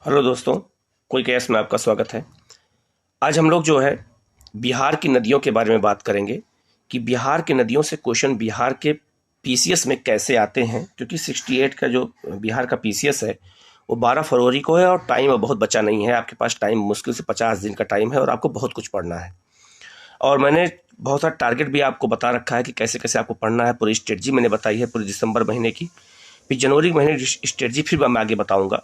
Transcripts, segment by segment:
Hello दोस्तों, कोई case में आपका स्वागत है। आज हम लोग जो है बिहार की नदियों के बारे में बात करेंगे कि बिहार की नदियों से क्वेश्चन बिहार के पीसीएस में कैसे आते हैं, क्योंकि 68 का जो बिहार का पीसीएस है वो 12 फरवरी को है और टाइम अब बहुत बचा नहीं है। आपके पास टाइम मुश्किल से 50 दिन का टाइम है और आपको बहुत कुछ पढ़ना है। और मैंने बहुत सारा टारगेट भी आपको बता रखा है कि कैसे कैसे आपको पढ़ना है। पूरी स्ट्रेटजी मैंने बताई है पूरे दिसंबर महीने की, फिर जनवरी महीने की स्ट्रेटजी फिर मैं आगे बताऊँगा।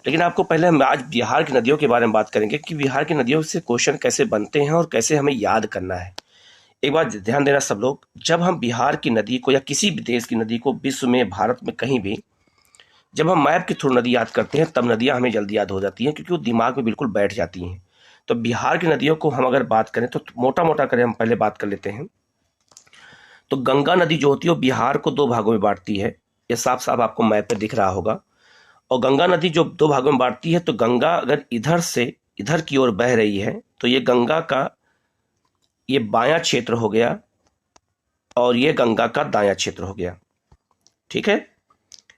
लेकिन आपको पहले हम आज बिहार की नदियों के बारे में बात करेंगे कि बिहार की नदियों से क्वेश्चन कैसे बनते हैं और कैसे हमें याद करना है। एक बात ध्यान देना सब लोग, जब हम बिहार की नदी को या किसी भी देश की नदी को, विश्व में, भारत में, कहीं भी जब हम मैप के थ्रू नदी याद करते हैं तब नदियां हमें जल्दी याद हो जाती हैं, क्योंकि वो दिमाग में बिल्कुल बैठ जाती हैं। तो बिहार की नदियों को हम अगर बात करें तो मोटा मोटा करें, हम पहले बात कर लेते हैं। तो गंगा नदी जो होती है वो बिहार को दो भागों में बांटती है। ये साफ साफ आपको मैप पे दिख रहा होगा। और गंगा नदी जो दो भागों में बांटती है, तो गंगा अगर इधर से इधर की ओर बह रही है तो ये गंगा का ये बायां क्षेत्र हो गया और ये गंगा का दायां क्षेत्र हो गया। ठीक है,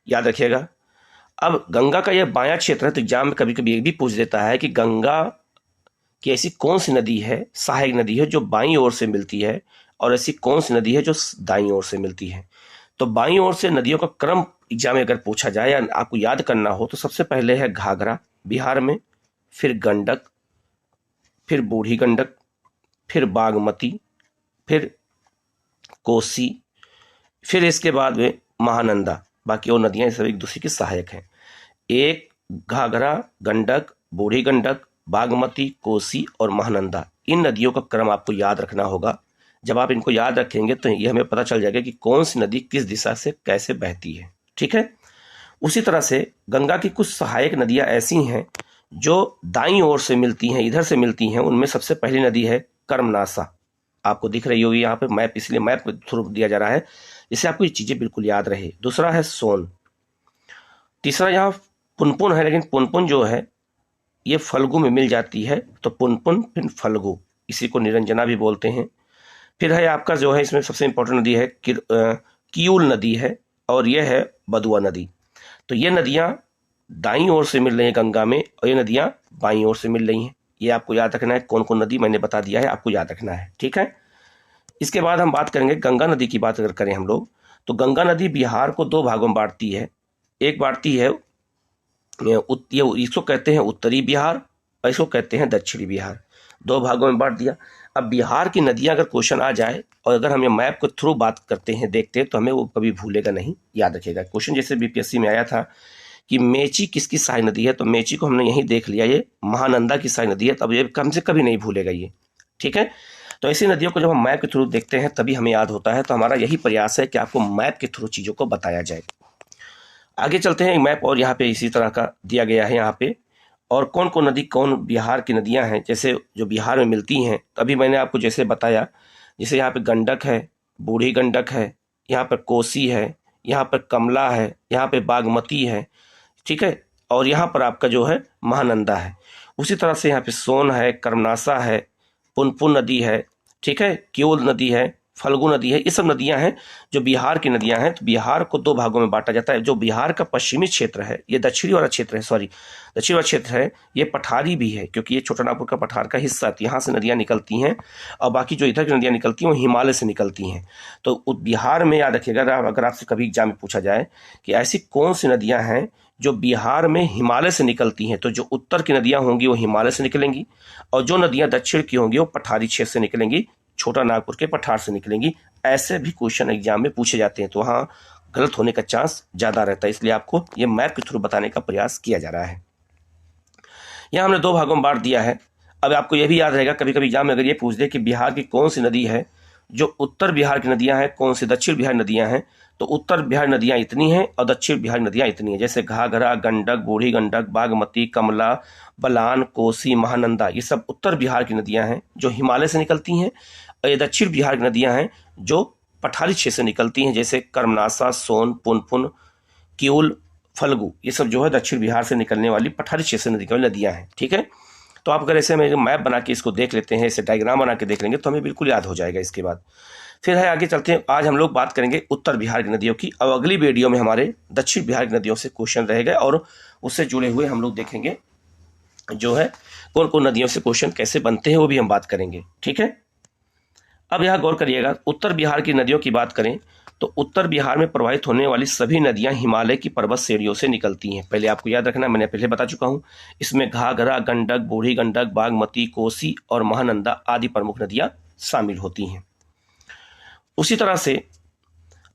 याद रखिएगा। अब गंगा का ये बायां क्षेत्र है तो एग्जाम में कभी कभी ये भी पूछ देता है कि गंगा की ऐसी कौन सी नदी है, सहायक नदी है, जो बाईं ओर से मिलती है, और ऐसी कौन सी नदी है जो दाईं ओर से मिलती है। तो बाईं ओर से नदियों का क्रम एग्जाम में अगर पूछा जाए या आपको याद करना हो तो सबसे पहले है घाघरा बिहार में, फिर गंडक, फिर बूढ़ी गंडक, फिर बागमती, फिर कोसी, फिर इसके बाद में महानंदा। बाकी वो नदियां सब एक दूसरे की सहायक हैं। एक घाघरा, गंडक, बूढ़ी गंडक, बागमती, कोसी और महानंदा, इन नदियों का क्रम आपको याद रखना होगा। जब आप इनको याद रखेंगे तो ये हमें पता चल जाएगा कि कौन सी नदी किस दिशा से कैसे बहती है। ठीक है। उसी तरह से गंगा की कुछ सहायक नदियां ऐसी हैं जो दाईं ओर से मिलती हैं, इधर से मिलती हैं। उनमें सबसे पहली नदी है कर्मनासा। आपको दिख रही होगी यहाँ पे मैप, इसलिए मैप के थ्रू दिया जा रहा है जिससे आपको ये चीजें बिल्कुल याद रहे। दूसरा है सोन। तीसरा यहाँ पुनपुन है, लेकिन पुनपुन जो है ये फल्गु में मिल जाती है, तो पुनपुन फिर फल्गु, इसी को निरंजना भी बोलते हैं। फिर है आपका जो है इसमें सबसे इंपॉर्टेंट नदी है कियूल नदी है, और यह है बदुआ नदी। तो ये नदियां दाईं ओर से मिल रही हैं गंगा में, और ये नदियां बाईं ओर से मिल रही हैं। ये आपको याद रखना है। कौन कौन नदी मैंने बता दिया है, आपको याद रखना है। ठीक है। इसके बाद हम बात करेंगे गंगा नदी की। बात अगर करें हम लोग तो गंगा नदी बिहार को दो भागों में बांटती है। एक बांटती है ये इसको कहते हैं उत्तरी बिहार और इसको कहते हैं दक्षिणी बिहार। दो भागों में बांट दिया। अब बिहार की नदियां अगर क्वेश्चन आ जाए और अगर हम ये मैप के थ्रू बात करते हैं, देखते हैं, तो हमें वो कभी भूलेगा नहीं, याद रखेगा। क्वेश्चन जैसे बीपीएससी में आया था कि मेची किसकी सहायक नदी है, तो मेची को हमने यहीं देख लिया, ये महानंदा की सहायक नदी है। तब ये कम से कभी नहीं भूलेगा ये। ठीक है। तो ऐसी नदियों को जब हम मैप के थ्रू देखते हैं तभी हमें याद होता है। तो हमारा यही प्रयास है कि आपको मैप के थ्रू चीज़ों को बताया जाए। आगे चलते हैं। एक मैप और यहाँ पे इसी तरह का दिया गया है यहाँ पे, और कौन कौन नदी, कौन बिहार की नदियाँ हैं जैसे जो बिहार में मिलती हैं। तो अभी मैंने आपको जैसे बताया, जैसे यहाँ पे गंडक है, बूढ़ी गंडक है, यहाँ पर कोसी है, यहाँ पर कमला है, यहाँ पे बागमती है। ठीक है। और यहाँ पर आपका जो है महानंदा है। उसी तरह से यहाँ पे सोन है, कर्मनासा है, पुनपुन नदी है, ठीक है, किऊल नदी है, फल्गु नदी है। ये सब नदियां हैं जो बिहार की नदियां हैं। तो बिहार को दो भागों में बांटा जाता है। जो बिहार का पश्चिमी क्षेत्र है, ये दक्षिणी वाला क्षेत्र है, सॉरी दक्षिणी वाला क्षेत्र है, ये पठारी भी है, क्योंकि ये छोटानागपुर का पठार का हिस्सा है। यहाँ से नदियां निकलती हैं, और बाकी जो इधर की नदियां निकलती हैं वो हिमालय से निकलती हैं। तो बिहार में याद रखिएगा, अगर आपसे कभी एग्जाम में पूछा जाए कि ऐसी कौन सी नदियां हैं जो बिहार में हिमालय से निकलती हैं, तो जो उत्तर की नदियां होंगी वो हिमालय से निकलेंगी, और जो नदियां दक्षिण की होंगी वो पठारी क्षेत्र से निकलेंगी, छोटा नागपुर के पठार से निकलेंगी। ऐसे भी क्वेश्चन एग्जाम में पूछे जाते हैं, तो वहाँ गलत होने का चांस ज़्यादा रहता है। इसलिए आपको ये मैप के थ्रू बताने का प्रयास किया जा रहा है। यहाँ हमने दो भागों में बांट दिया है। अब आपको ये भी याद रहेगा, कभी कभी एग्जाम में अगर ये पूछ दे कि बिहार की कौन सी नदी है जो उत्तर बिहार की नदियां हैं, कौन सी दक्षिण बिहार नदियां हैं, तो उत्तर बिहार नदियां इतनी हैं और दक्षिण बिहार नदियां इतनी हैं। जैसे घाघरा, गंडक, बूढ़ी गंडक, बागमती, कमला, बलान, कोसी, महानंदा, ये सब उत्तर बिहार की नदियां हैं जो हिमालय से निकलती हैं। और ये दक्षिण बिहार की नदियां हैं जो पठारी क्षेत्र से निकलती हैं, जैसे कर्मनासा, सोन, पुनपुन, किऊल, फल्गु, ये सब जो है दक्षिण बिहार से निकलने वाली पठारी क्षेत्र से निकलने वाली नदियां हैं। ठीक है। तो आप अगर ऐसे में मैप बना के इसको देख लेते हैं, ऐसे डायग्राम बना के देख लेंगे तो हमें बिल्कुल याद हो जाएगा। इसके बाद फिर है आगे चलते हैं। आज हम लोग बात करेंगे उत्तर बिहार की नदियों की, और अगली वीडियो में हमारे दक्षिण बिहार की नदियों से क्वेश्चन रहेगा और उससे जुड़े हुए हम लोग देखेंगे जो है कौन कौन नदियों से क्वेश्चन कैसे बनते हैं वो भी हम बात करेंगे, ठीक है। अब यहाँ गौर करिएगा, उत्तर बिहार की नदियों की बात करें तो उत्तर बिहार में प्रवाहित होने वाली सभी नदियां हिमालय की पर्वत श्रेणियों से निकलती हैं। पहले आपको याद रखना, मैंने पहले बता चुका हूं। इसमें घाघरा, गंडक, बूढ़ी गंडक, बागमती, कोसी और महानंदा आदि प्रमुख नदियां शामिल होती हैं। उसी तरह से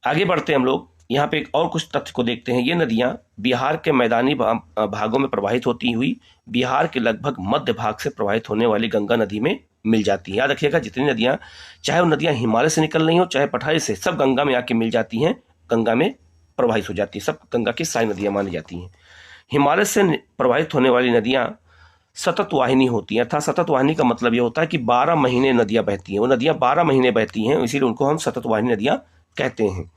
आगे बढ़ते हैं हम लोग, यहाँ पे एक और कुछ तथ्य को देखते हैं। ये नदियां बिहार के मैदानी भागों में प्रवाहित होती हुई बिहार के लगभग मध्य भाग से प्रवाहित होने वाली गंगा नदी में मिल जाती हैं। याद रखिएगा, जितनी नदियां, चाहे वो नदियां हिमालय से निकल रही हो चाहे पठारी से, सब गंगा में आके मिल जाती हैं, गंगा में प्रवाहित हो जाती है, सब गंगा की सारी नदियां मानी जाती हैं। हिमालय से प्रवाहित होने वाली नदियां सतत वाहिनी होती हैं, अर्थात सतत वाहिनी का मतलब ये होता है कि 12 महीने नदियां बहती हैं। वो नदियां 12 महीने बहती हैं, इसीलिए उनको हम सतत वाहिनी नदियां कहते हैं।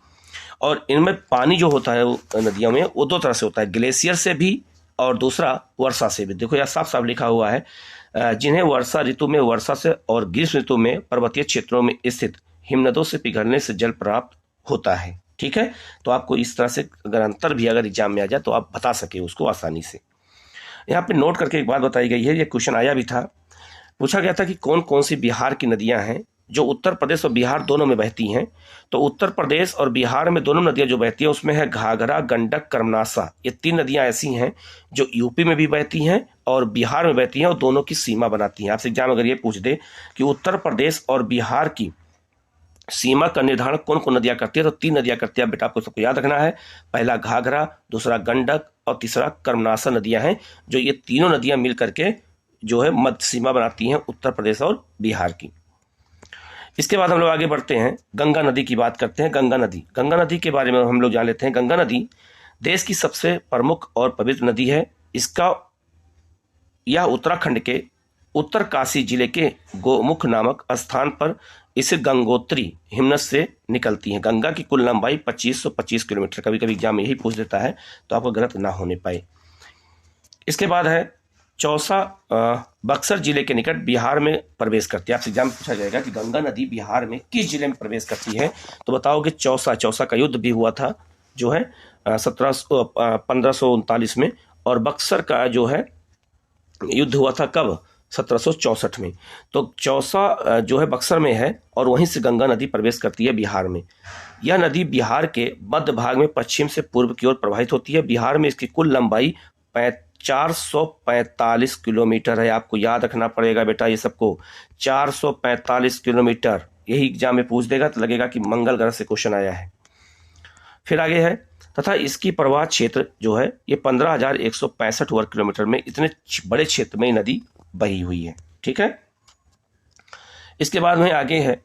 और इनमें पानी जो होता है वो नदियों में वो दो तरह से होता है, ग्लेशियर से भी और दूसरा वर्षा से भी। देखो यहाँ साफ साफ लिखा हुआ है, जिन्हें वर्षा ऋतु में वर्षा से और ग्रीष्म ऋतु में पर्वतीय क्षेत्रों में स्थित हिमनदों से पिघलने से जल प्राप्त होता है, ठीक है। तो आपको इस तरह से अगर अंतर भी अगर एग्जाम में आ जाए तो आप बता सके उसको आसानी से। यहाँ पे नोट करके एक बात बताई गई है, ये क्वेश्चन आया भी था, पूछा गया था कि कौन कौन सी बिहार की नदियां हैं जो उत्तर प्रदेश और बिहार दोनों में बहती हैं। तो उत्तर प्रदेश और बिहार में दोनों नदियां जो बहती हैं उसमें है घाघरा, गंडक, कर्मनासा। ये 3 नदियां ऐसी हैं जो यूपी में भी बहती हैं और बिहार में बहती हैं और दोनों की सीमा बनाती हैं। आपसे एग्जाम अगर ये पूछ दे कि उत्तर प्रदेश और बिहार की सीमा का निर्धारण कौन कौन नदियां करती है, तो 3 नदियां करती है। बेटा आपको सबको याद रखना है, पहला घाघरा, दूसरा गंडक और तीसरा कर्मनासा नदियां हैं, जो ये तीनों नदियां मिल करके जो है मध्य सीमा बनाती हैं उत्तर प्रदेश और बिहार की। इसके बाद हम लोग आगे बढ़ते हैं, गंगा नदी की बात करते हैं। गंगा नदी के बारे में हम लोग जान लेते हैं। गंगा नदी देश की सबसे प्रमुख और पवित्र नदी है। यह उत्तराखंड के उत्तरकाशी जिले के गोमुख नामक स्थान पर इसे गंगोत्री हिमनद से निकलती है। गंगा की कुल लंबाई 2525 किलोमीटर। कभी कभी एग्जाम में यही पूछ देता है, तो आपको गलत ना होने पाए। इसके बाद है चौसा, बक्सर जिले के निकट बिहार में प्रवेश करती है। आपसे एग्जाम पूछा जाएगा कि गंगा नदी बिहार में किस जिले में प्रवेश करती है, तो बताओगे चौसा का युद्ध भी हुआ था जो है 1539 में, और बक्सर का जो है युद्ध हुआ था कब, 1764 में। तो चौसा जो है बक्सर में है और वहीं से गंगा नदी प्रवेश करती है बिहार में। यह नदी बिहार के मध्य भाग में पश्चिम से पूर्व की ओर प्रवाहित होती है। बिहार में इसकी कुल लंबाई 445 किलोमीटर है। आपको याद रखना पड़ेगा बेटा ये सबको, 445 किलोमीटर। यही एग्जाम में पूछ देगा तो लगेगा कि मंगल ग्रह से क्वेश्चन आया है। फिर आगे है, तथा इसकी प्रवाह क्षेत्र जो है ये 15,165 वर्ग किलोमीटर में, इतने बड़े क्षेत्र में नदी बही हुई है, ठीक है। इसके बाद में आगे है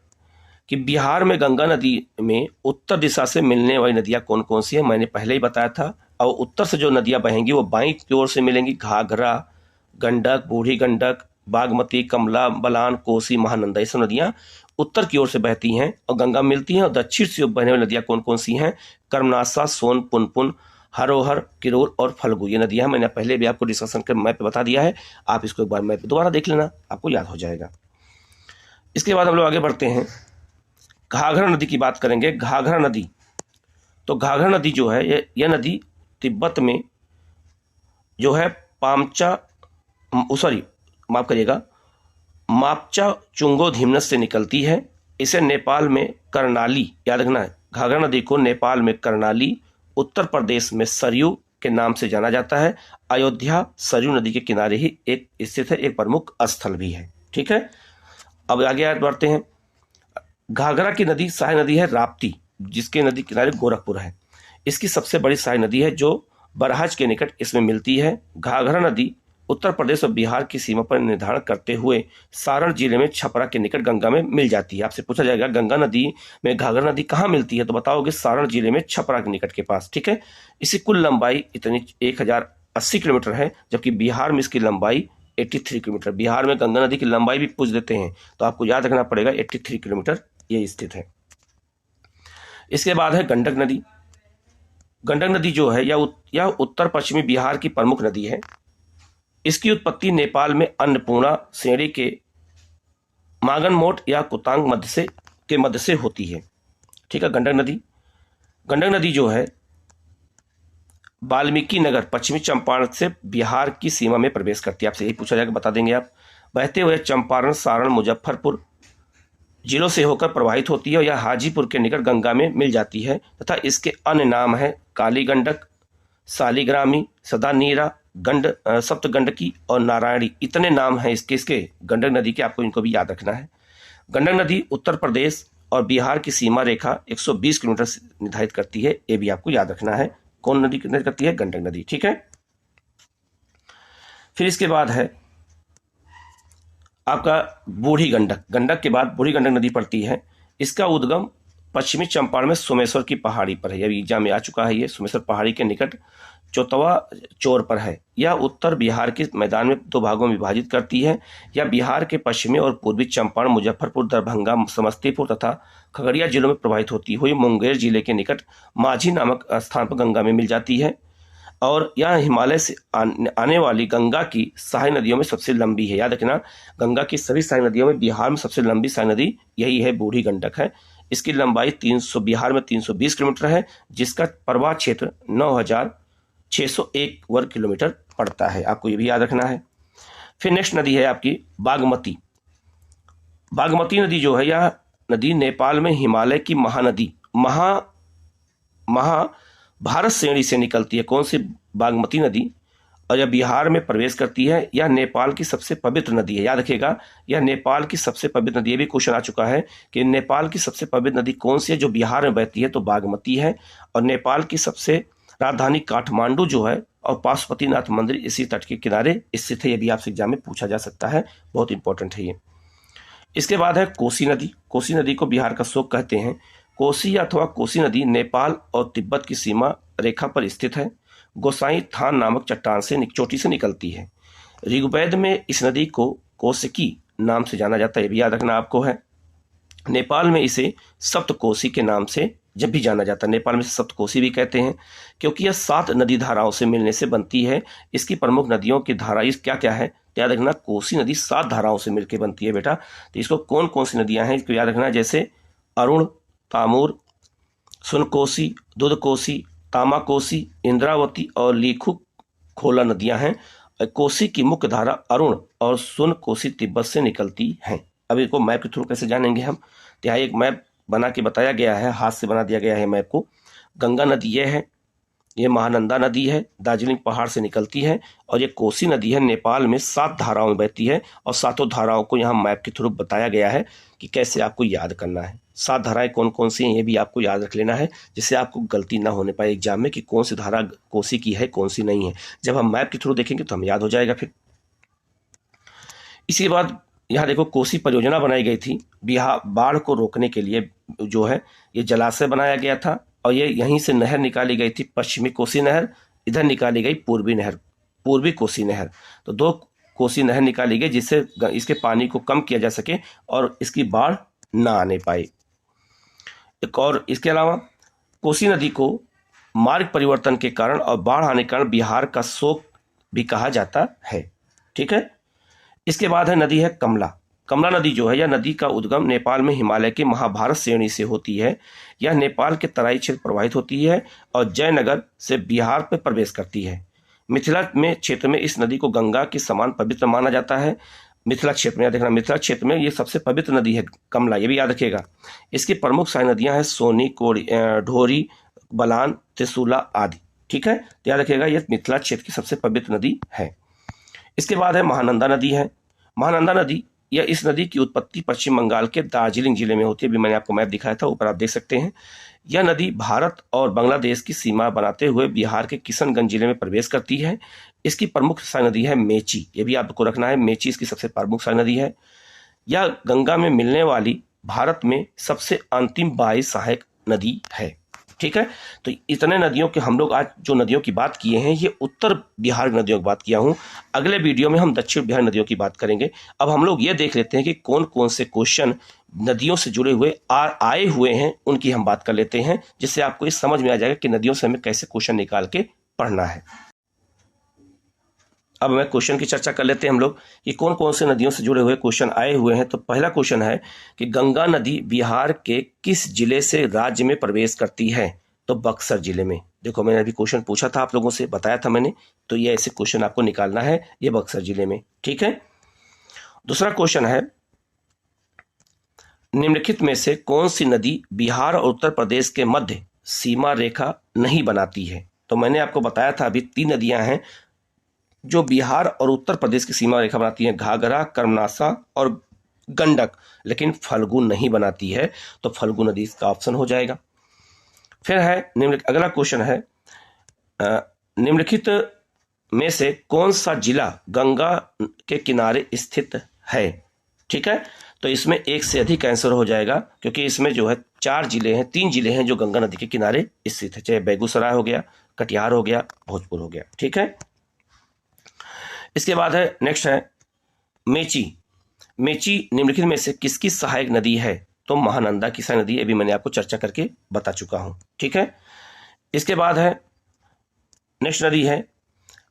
कि बिहार में गंगा नदी में उत्तर दिशा से मिलने वाली नदियां कौन कौन सी है, मैंने पहले ही बताया था। और उत्तर से जो नदियां बहेंगी वो बाईं की ओर से मिलेंगी, घाघरा, गंडक, बूढ़ी गंडक, बागमती, कमला बलान, कोसी, महानंदा, ये सब नदियां उत्तर की ओर से बहती हैं और गंगा मिलती हैं। और दक्षिण से बहने वाली नदियां कौन कौन सी हैं, कर्मनासा, सोन, पुनपुन, हरोहर, किरोल और फल्गु, ये नदियां मैंने पहले भी आपको डिस्कशन के मैप पे बता दिया है। आप इसको एक बार मैप दोबारा देख लेना, आपको याद हो जाएगा। इसके बाद हम लोग आगे बढ़ते हैं, घाघरा नदी की बात करेंगे। घाघरा नदी, तो घाघरा नदी जो है यह नदी तिब्बत में जो है मापचा चुंगोद हिमनद से निकलती है। इसे नेपाल में करनाली, याद रखना है, घाघरा नदी को नेपाल में करनाली, उत्तर प्रदेश में सरयू के नाम से जाना जाता है। अयोध्या सरयू नदी के किनारे ही एक स्थित है, एक प्रमुख स्थल भी है, ठीक है। अब आगे बढ़ते हैं, घाघरा की नदी सहायक नदी है राप्ती, जिसके नदी किनारे गोरखपुर है। इसकी सबसे बड़ी सहायक नदी है जो बरहाज के निकट इसमें मिलती है। घाघरा नदी उत्तर प्रदेश और बिहार की सीमा पर निर्धारण करते हुए सारण जिले में छपरा के निकट गंगा में मिल जाती है। आपसे पूछा जाएगा गंगा नदी में घाघरा नदी कहाँ मिलती है, तो बताओगे सारण जिले में छपरा के निकट के पास, ठीक है। इसकी कुल लंबाई इतनी 1080 किलोमीटर है, जबकि बिहार में इसकी लंबाई 83 किलोमीटर। बिहार में गंगा नदी की लंबाई भी पूछ देते हैं, तो आपको याद रखना पड़ेगा 83 किलोमीटर ये स्थित है। इसके बाद है गंडक नदी। गंडक नदी जो है यह उत्तर पश्चिमी बिहार की प्रमुख नदी है। इसकी उत्पत्ति नेपाल में अन्नपूर्णा श्रेणी के मागनमोट या कुतांग मध्य से होती है, ठीक है। गंडक नदी जो है वाल्मीकि नगर पश्चिमी चंपारण से बिहार की सीमा में प्रवेश करती है। आपसे यही पूछा जाएगा, बता देंगे आप। बहते हुए चंपारण, सारण, मुजफ्फरपुर जिलों से होकर प्रवाहित होती है और यह हाजीपुर के निकट गंगा में मिल जाती है तथा इसके अन्य नाम है काली गंडक, सालीग्रामी, सदानीरा, सप्तगंडकी और नारायणी। इतने नाम हैं इसके गंडक नदी के, आपको इनको भी याद रखना है। गंडक नदी उत्तर प्रदेश और बिहार की सीमा रेखा 120 किलोमीटर निर्धारित करती है, ये भी आपको याद रखना है। कौन नदी निर्धारित करती है? गंडक नदी, ठीक है। फिर इसके बाद है आपका बूढ़ी गंडक। गंडक के बाद बूढ़ी गंडक नदी पड़ती है। इसका उद्गम पश्चिमी चंपारण में सोमेश्वर की पहाड़ी पर है। अभी एग्जाम में आ चुका है, ये सोमेश्वर पहाड़ी के निकट चौतवा चोर पर है। यह उत्तर बिहार के मैदान में 2 भागों में विभाजित करती है। यह बिहार के पश्चिमी और पूर्वी चंपारण, मुजफ्फरपुर, दरभंगा, समस्तीपुर तथा खगड़िया जिलों में प्रवाहित होती हुई मुंगेर जिले के निकट माझी नामक स्थान पर गंगा में मिल जाती है और यह हिमालय से आने वाली गंगा की सहायक नदियों में सबसे लंबी है। याद रखना, गंगा की सभी सहायक नदियों में बिहार में सबसे लंबी सहायक नदी यही है, बूढ़ी गंडक है। इसकी लंबाई बिहार में 320 किलोमीटर है, जिसका प्रवाह क्षेत्र 9,601 वर्ग किलोमीटर पड़ता है। आपको ये भी याद रखना है। फिर नेक्स्ट नदी है आपकी बागमती। बागमती नदी जो है, यह नदी नेपाल में हिमालय की महानदी भारत श्रेणी से निकलती है। कौन सी? बागमती नदी। और यह बिहार में प्रवेश करती है। यह नेपाल की सबसे पवित्र नदी है। याद रखिएगा, यह नेपाल की सबसे पवित्र नदी। ये भी क्वेश्चन आ चुका है कि नेपाल की सबसे पवित्र नदी कौन सी है जो बिहार में बहती है, तो बागमती है। और नेपाल की सबसे राजधानी काठमांडू जो है और पशुपतिनाथ मंदिर इसी तट के किनारे स्थित है। ये भी आपसे एग्जाम में पूछा जा सकता है, बहुत इंपॉर्टेंट है ये। इसके बाद है कोसी नदी। कोसी नदी को बिहार का शोक कहते हैं। कोसी अथवा कोसी नदी नेपाल और तिब्बत की सीमा रेखा पर स्थित है। गोसाई थान नामक चट्टान से चोटी से निकलती है। ऋग्वेद में इस नदी को कोसकी नाम से जाना जाता है, ये भी याद रखना आपको है। नेपाल में इसे सप्तकोसी के नाम से जब भी जाना जाता है, नेपाल में सप्तकोसी भी कहते हैं, क्योंकि यह 7 नदी धाराओं से मिलने से बनती है। इसकी प्रमुख नदियों की धारा इस क्या क्या है, याद रखना, कोसी नदी 7 धाराओं से मिलकर बनती है बेटा। तो इसको कौन कौन सी नदियां हैं इसको याद रखना, जैसे अरुण, तामूर, सुनकोसी, दुधकोसी, तामाकोसी, इंद्रावती और लीखू खोला नदियां हैं। कोसी की मुख्य धारा अरुण और सुनकोसी तिब्बत से निकलती हैं। अब इसको मैप के थ्रू कैसे जानेंगे हम, तो यहाँ एक मैप बना के बताया गया है, हाथ से बना दिया गया है मैप को। गंगा नदी ये है, ये महानंदा नदी है, दार्जिलिंग पहाड़ से निकलती है। और ये कोसी नदी है, नेपाल में 7 धाराओं में बहती है। और 7 धाराओं को यहाँ मैप के थ्रू बताया गया है कि कैसे आपको याद करना है। 7 धाराएं कौन कौन सी हैं ये भी आपको याद रख लेना है, जिससे आपको गलती ना होने पाए एग्जाम में कि कौन सी धारा कोसी की है कौन सी नहीं है। जब हम मैप के थ्रू देखेंगे तो हम याद हो जाएगा। फिर इसके बाद यहाँ देखो, कोसी परियोजना बनाई गई थी बिहार बाढ़ को रोकने के लिए। जो है ये जलाशय बनाया गया था और ये यहीं से नहर निकाली गई थी, पश्चिमी कोसी नहर। इधर निकाली गई पूर्वी नहर, पूर्वी कोसी नहर। तो 2 कोसी नहर निकाली गई जिससे इसके पानी को कम किया जा सके और इसकी बाढ़ ना आने पाए। एक और इसके अलावा कोसी नदी को मार्ग परिवर्तन के कारण और बाढ़ आने के कारण बिहार का शोक भी कहा जाता है, ठीक है। इसके बाद है नदी है कमला। कमला नदी जो है, यह नदी का उद्गम नेपाल में हिमालय की महाभारत श्रेणी से होती है। यह नेपाल के तराई क्षेत्र प्रवाहित होती है और जयनगर से बिहार पर प्रवेश करती है। मिथिला में क्षेत्र में इस नदी को गंगा के समान पवित्र माना जाता है। मिथिला क्षेत्र में देखना, मिथिला क्षेत्र में ये सबसे पवित्र नदी है कमला, ये भी याद रखिएगा। इसकी प्रमुख सहायक नदियां हैं सोनी, ढोरी, बलान, त्रिशूला आदि, ठीक है। तो याद रखिएगा ये मिथिला क्षेत्र की सबसे पवित्र नदी है। इसके बाद है महानंदा नदी है। महानंदा नदी, यह इस नदी की उत्पत्ति पश्चिम बंगाल के दार्जिलिंग जिले में होती है। अभी मैंने आपको मैप दिखाया था, ऊपर आप देख सकते हैं। यह नदी भारत और बांग्लादेश की सीमा बनाते हुए बिहार के किशनगंज जिले में प्रवेश करती है। इसकी प्रमुख सहायक नदी है मेची, ये भी आपको रखना है, मेची इसकी सबसे प्रमुख सहायक नदी है। यह गंगा में मिलने वाली भारत में सबसे अंतिम बाह्य सहायक नदी है, ठीक है। तो इतने नदियों के हम लोग आज जो नदियों की बात किए हैं, ये उत्तर बिहार नदियों की बात किया हूँ। अगले वीडियो में हम दक्षिण बिहार नदियों की बात करेंगे। अब हम लोग ये देख लेते हैं कि कौन कौन से क्वेश्चन नदियों से जुड़े हुए आए हुए हैं, उनकी हम बात कर लेते हैं, जिससे आपको ये समझ में आ जाएगा कि नदियों से हमें कैसे क्वेश्चन निकाल के पढ़ना है। अब मैं क्वेश्चन की चर्चा कर लेते हैं हम लोग कि कौन कौन से नदियों से जुड़े हुए क्वेश्चन आए हुए हैं। तो पहला क्वेश्चन है कि गंगा नदी बिहार के किस जिले से राज्य में प्रवेश करती है, तो बक्सर जिले में। देखो मैंने अभी क्वेश्चन पूछा था आप लोगों से, बताया था मैंने, तो ये ऐसे क्वेश्चन आपको निकालना है, ये बक्सर जिले में। ठीक है, दूसरा क्वेश्चन है, निम्नलिखित में से कौन सी नदी बिहार और उत्तर प्रदेश के मध्य सीमा रेखा नहीं बनाती है? तो मैंने आपको बताया था अभी 3 नदियां हैं जो बिहार और उत्तर प्रदेश की सीमा रेखा बनाती हैं, घाघरा, कर्मनासा और गंडक, लेकिन फल्गु नहीं बनाती है, तो फल्गु नदी इसका ऑप्शन हो जाएगा। फिर है अगला क्वेश्चन है, निम्नलिखित में से कौन सा जिला गंगा के किनारे स्थित है? ठीक है, तो इसमें एक से अधिक आंसर हो जाएगा, क्योंकि इसमें जो है 4 जिले हैं, 3 जिले हैं जो गंगा नदी के किनारे स्थित है, चाहे बेगूसराय हो गया, कटिहार हो गया, भोजपुर हो गया। ठीक है, इसके बाद है नेक्स्ट है मेची। मेची निम्नलिखित में से किसकी सहायक नदी है? तो महानंदा की सहायक नदी, अभी मैंने आपको चर्चा करके बता चुका हूं। ठीक है, इसके बाद है नेक्स्ट नदी है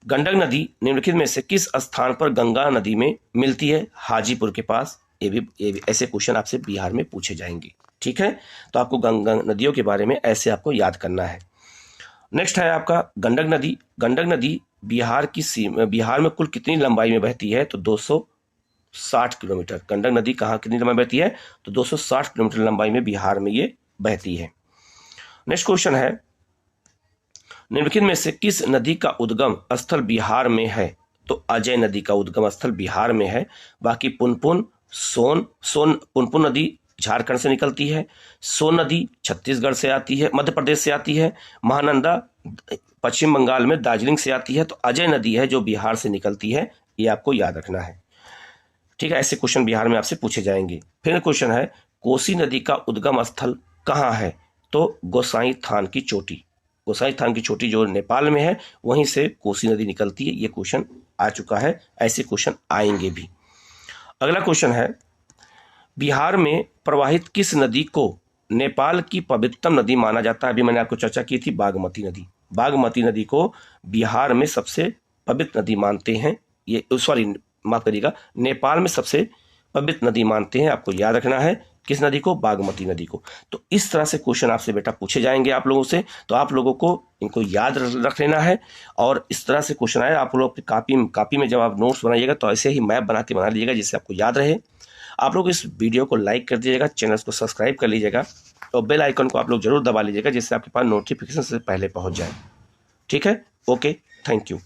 गंडक नदी, निम्नलिखित में से किस स्थान पर गंगा नदी में मिलती है? हाजीपुर के पास। ये भी ऐसे क्वेश्चन आपसे बिहार में पूछे जाएंगे। ठीक है, तो आपको गंगा नदियों के बारे में ऐसे आपको याद करना है। नेक्स्ट है आपका गंडक नदी। गंडक नदी बिहार में कुल कितनी लंबाई में बहती है? तो 260 किलोमीटर। गंडक नदी कहाँ कितनी लंबाई बहती है? तो 260 किलोमीटर लंबाई में बिहार में ये बहती है। नेक्स्ट क्वेश्चन है, निम्नलिखित में से किस नदी का उद्गम स्थल बिहार में है? तो अजय नदी का उद्गम स्थल बिहार में है। बाकी पुनपुन पुनपुन नदी झारखंड से निकलती है, सोन नदी छत्तीसगढ़ से आती है, मध्य प्रदेश से आती है, महानंदा पश्चिम बंगाल में दार्जिलिंग से आती है, तो अजय नदी है जो बिहार से निकलती है, ये आपको याद रखना है। ठीक है, ऐसे क्वेश्चन बिहार में आपसे पूछे जाएंगे। फिर क्वेश्चन है, कोसी नदी का उद्गम स्थल कहाँ है? तो गोसाई थान की चोटी। गोसाई थान की चोटी जो नेपाल में है, वहीं से कोसी नदी निकलती है। ये क्वेश्चन आ चुका है, ऐसे क्वेश्चन आएंगे भी। अगला क्वेश्चन है, बिहार में प्रवाहित किस नदी को नेपाल की पवित्रतम नदी माना जाता है? अभी मैंने आपको चर्चा की थी, बागमती नदी। बागमती नदी को बिहार में सबसे पवित्र नदी मानते हैं, ये माफ करिएगा, नेपाल में सबसे पवित्र नदी मानते हैं। आपको याद रखना है किस नदी को? बागमती नदी को। तो इस तरह से क्वेश्चन आपसे बेटा पूछे जाएंगे आप लोगों से, तो आप लोगों को इनको याद रख लेना है। और इस तरह से क्वेश्चन आए, आप लोग अपनी कापी में जब आप नोट्स बनाइएगा तो ऐसे ही मैप बना लीजिएगा जिससे आपको याद रहे। आप लोग इस वीडियो को लाइक कर दीजिएगा, चैनल को सब्सक्राइब कर लीजिएगा और बेल आइकन को आप लोग जरूर दबा लीजिएगा जिससे आपके पास नोटिफिकेशन से पहले पहुंच जाए। ठीक है, ओके, थैंक यू।